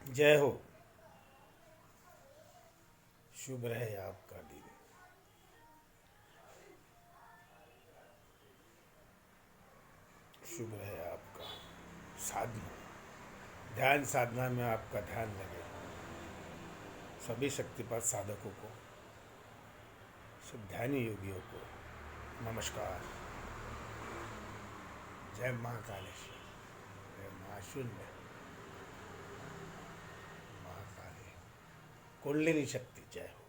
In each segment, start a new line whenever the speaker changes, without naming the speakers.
जय हो। शुभ रहे आपका दिन। शुभ रहे आपका साधना, ध्यान साधना में आपका ध्यान लगे। सभी शक्तिपात साधकों को, सब ध्यानी योगियों को नमस्कार। जय माँ कालेश्वर, जय माँ शून्य, माँ काली, कुंडलिनी शक्ति जय हो।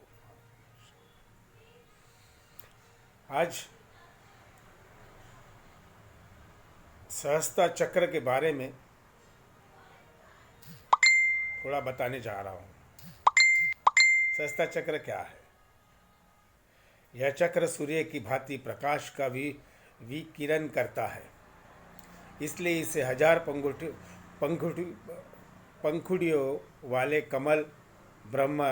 आज सहस्ता चक्र के बारे में थोड़ा बताने जा रहा हूँ। सहस्ता चक्र क्या है? यह चक्र सूर्य की भांति प्रकाश का भी विकिरण करता है, इसलिए इसे हजार पंखुड़ियों वाले कमल, ब्रह्म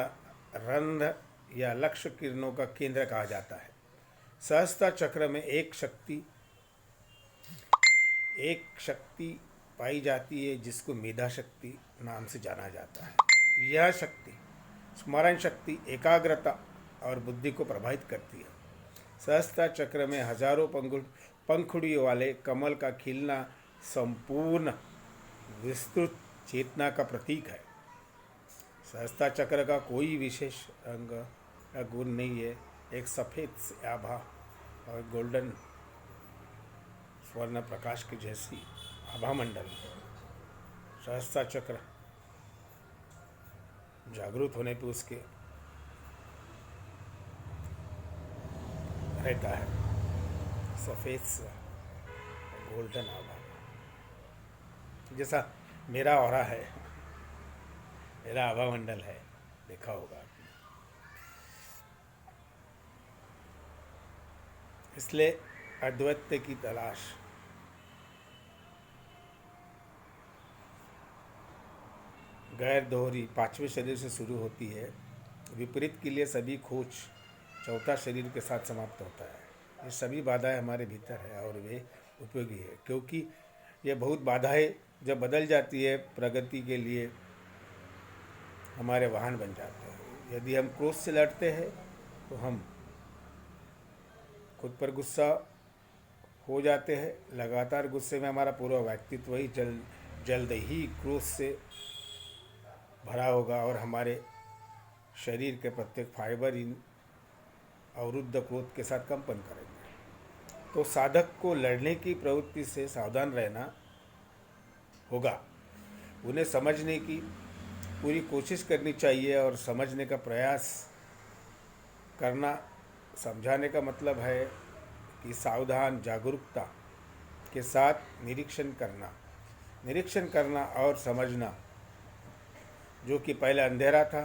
रंध्र या लक्ष्य किरणों का केंद्र कहा जाता है। सहस्ता चक्र में एक शक्ति पाई जाती है जिसको मेधा शक्ति नाम से जाना जाता है। यह शक्ति स्मरण शक्ति, एकाग्रता और बुद्धि को प्रभावित करती है। सहस्ता चक्र में हजारों पंखुड़ियों वाले कमल का खिलना संपूर्ण विस्तृत चेतना का प्रतीक है। सहस्ता चक्र का कोई विशेष रंग या गुण नहीं है। एक सफ़ेद से आभा और गोल्डन स्वर्ण प्रकाश की जैसी आभा मंडल। सहस्ता चक्र जागृत होने पे उसके रहता है सफ़ेद सा गोल्डन आभा, जैसा मेरा ऑरा है, मेरा आभा मंडल है, देखा होगा आपने। इसलिए अद्वैत की तलाश गैर दोहरी पांचवें शरीर से शुरू होती है। विपरीत के लिए सभी खोज चौथा शरीर के साथ समाप्त होता है। ये सभी बाधाएं हमारे भीतर है और वे उपयोगी है, क्योंकि ये बहुत बाधाएं जब बदल जाती है प्रगति के लिए हमारे वाहन बन जाते हैं। यदि हम क्रोध से लड़ते हैं तो हम खुद पर गुस्सा हो जाते हैं। लगातार गुस्से में हमारा पूरा व्यक्तित्व ही जल्द ही क्रोध से भरा होगा और हमारे शरीर के प्रत्येक फाइबर इन अवरुद्ध क्रोध के साथ कंपन करेंगे। तो साधक को लड़ने की प्रवृत्ति से सावधान रहना होगा। उन्हें समझने की पूरी कोशिश करनी चाहिए और समझने का प्रयास करना। समझाने का मतलब है कि सावधान जागरूकता के साथ निरीक्षण करना और समझना, जो कि पहले अंधेरा था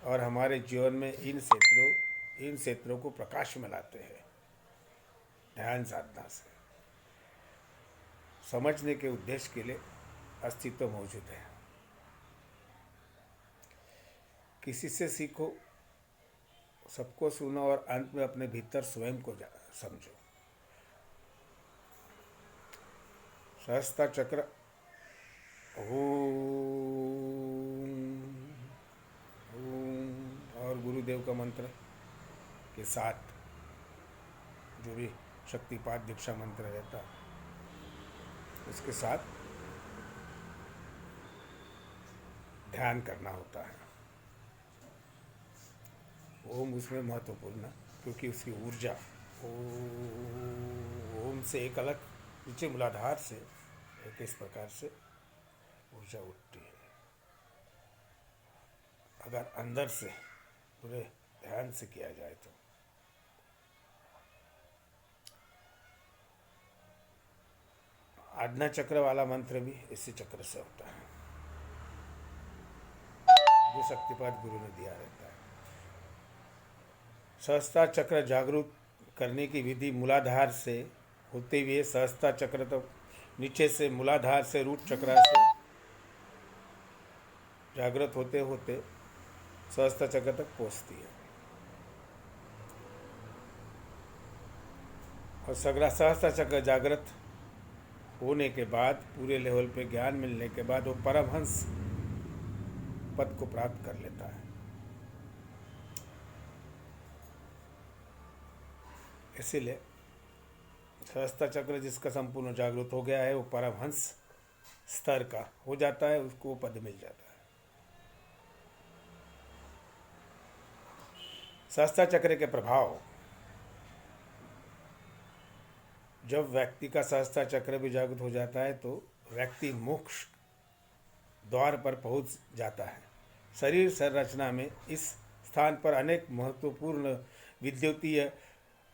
और हमारे जीवन में इन क्षेत्रों को प्रकाश में लाते हैं। ध्यान साधना से समझने के उद्देश्य के लिए अस्तित्व मौजूद है। किसी से सीखो, सबको सुनो और अंत में अपने भीतर स्वयं को समझो। सहस्ता चक्र और गुरुदेव का मंत्र के साथ जो भी शक्तिपात दीक्षा मंत्र रहता, उसके साथ ध्यान करना होता है। ओम उसमें महत्वपूर्ण, क्योंकि उसकी ऊर्जा ओम से एक अलग नीचे मूलाधार से एक इस प्रकार से ऊर्जा उठती है। अगर अंदर से पूरे ध्यान से किया जाए तो आज्ञा चक्र वाला मंत्र भी इसी चक्र से होता है, जो शक्तिपात गुरु ने दिया रहता है। सहस्ता चक्र जागरूक करने की विधि मूलाधार से होते हुए सहस्ता चक्र तो नीचे से मूलाधार से रूट चक्र से जागृत होते होते सहस्ता चक्र तक पहुँचती है। और सहस्ता चक्र जागृत होने के बाद पूरे लेवल पे ज्ञान मिलने के बाद वो परमहंस पद को प्राप्त कर लेता है। इसीलिए सहस्त्र चक्र जिसका संपूर्ण जागृत हो गया है वो परमहंस स्तर का हो जाता है, उसको वो पद मिल जाता है। सहस्त्र चक्र के प्रभाव, जब व्यक्ति का सहस्त्र चक्र भी जागृत हो जाता है तो व्यक्ति मोक्ष द्वार पर पहुंच जाता है। शरीर संरचना में इस स्थान पर अनेक महत्वपूर्ण विद्युतीय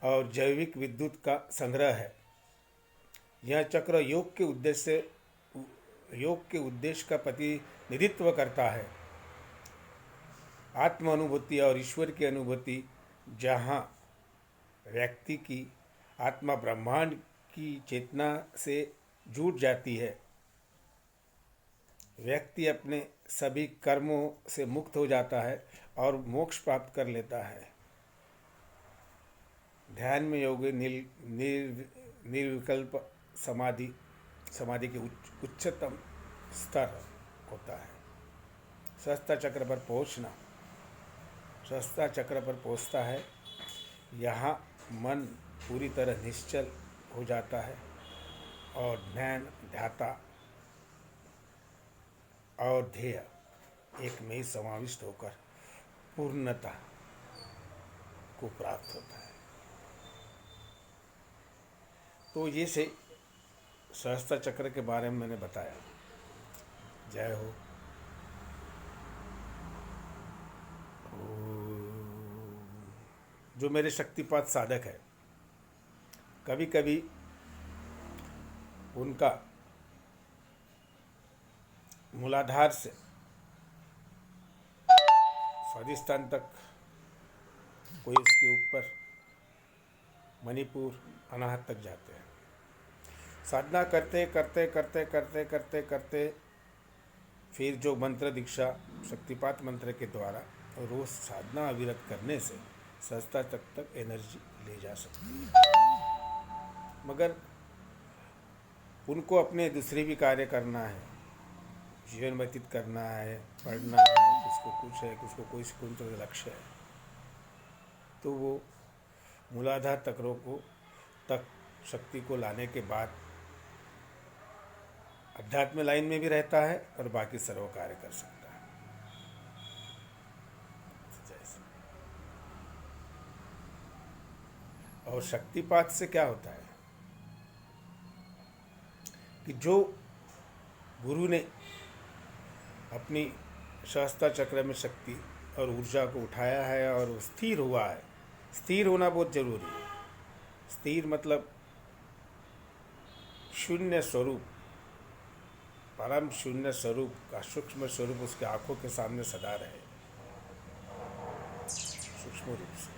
और जैविक विद्युत का संग्रह है। यह चक्र योग के उद्देश्य का प्रतिनिधित्व करता है। आत्म अनुभूति और ईश्वर की अनुभूति, जहाँ व्यक्ति की आत्मा ब्रह्मांड की चेतना से जुड़ जाती है, व्यक्ति अपने सभी कर्मों से मुक्त हो जाता है और मोक्ष प्राप्त कर लेता है। ध्यान में योगी निर्विकल्प समाधि के उच्चतम स्तर होता है। सहस्त्र चक्र पर पहुँचना, सहस्त्र चक्र पर पहुँचता है, यहाँ मन पूरी तरह निश्चल हो जाता है और ध्यान, ध्याता और ध्येय एक में ही समाविष्ट होकर पूर्णता को प्राप्त होता है। तो ये से सहस्त्र चक्र के बारे में मैंने बताया। जय हो। जो मेरे शक्तिपात साधक है, कभी कभी उनका मूलाधार से स्वादिष्ठान तक, कोई उसके ऊपर मणिपुर, अनाहत तक जाते हैं। साधना करते करते करते करते करते करते फिर जो मंत्र दीक्षा शक्तिपात मंत्र के द्वारा रोज साधना अविरत करने से सहस्त्र तक एनर्जी ले जा सकती है। मगर उनको अपने दूसरे भी कार्य करना है, जीवन व्यतीत करना है, पढ़ना है, किसको कुछ है, किसको कोई स्वतंत्र लक्ष्य है, तो वो मूलाधार चक्रों को तक शक्ति को लाने के बाद अध्यात्म लाइन में भी रहता है और बाकी सर्व कार्य कर सकता है। जैसे और शक्तिपात से क्या होता है कि जो गुरु ने अपनी सहस्त्र चक्र में शक्ति और ऊर्जा को उठाया है और वो स्थिर हुआ है। स्थिर होना बहुत जरूरी है। स्थिर मतलब शून्य स्वरूप, परम शून्य स्वरूप का सूक्ष्म स्वरूप उसके आंखों के सामने सदा रहे, सूक्ष्म रूप से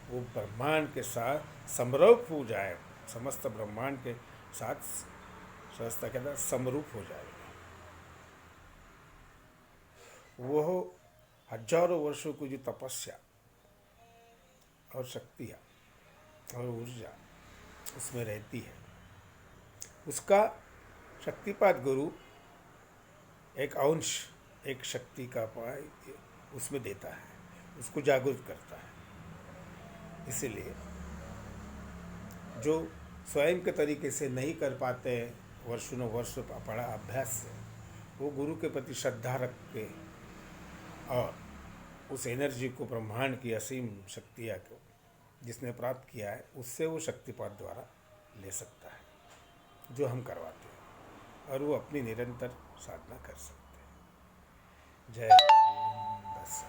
वो ब्रह्मांड के साथ समरूप हो जाए, समस्त ब्रह्मांड के साथ सहस्त्र के अंदर समरूप हो जाएगा। वह हजारों वर्षों की जो तपस्या और शक्तियाँ और ऊर्जा उसमें रहती है, उसका शक्तिपात गुरु एक अंश, एक शक्ति का उसमें देता है, उसको जागरूक करता है। इसीलिए जो स्वयं के तरीके से नहीं कर पाते हैं, वर्षों वर्ष पढ़ा अभ्यास से, वो गुरु के प्रति श्रद्धा रख के और उस एनर्जी को, ब्रह्मांड की असीम शक्तियाँ को जिसने प्राप्त किया है, उससे वो शक्तिपात द्वारा ले सकता है, जो हम करवाते हैं, और वो अपनी निरंतर साधना कर सकते हैं। जय। बस।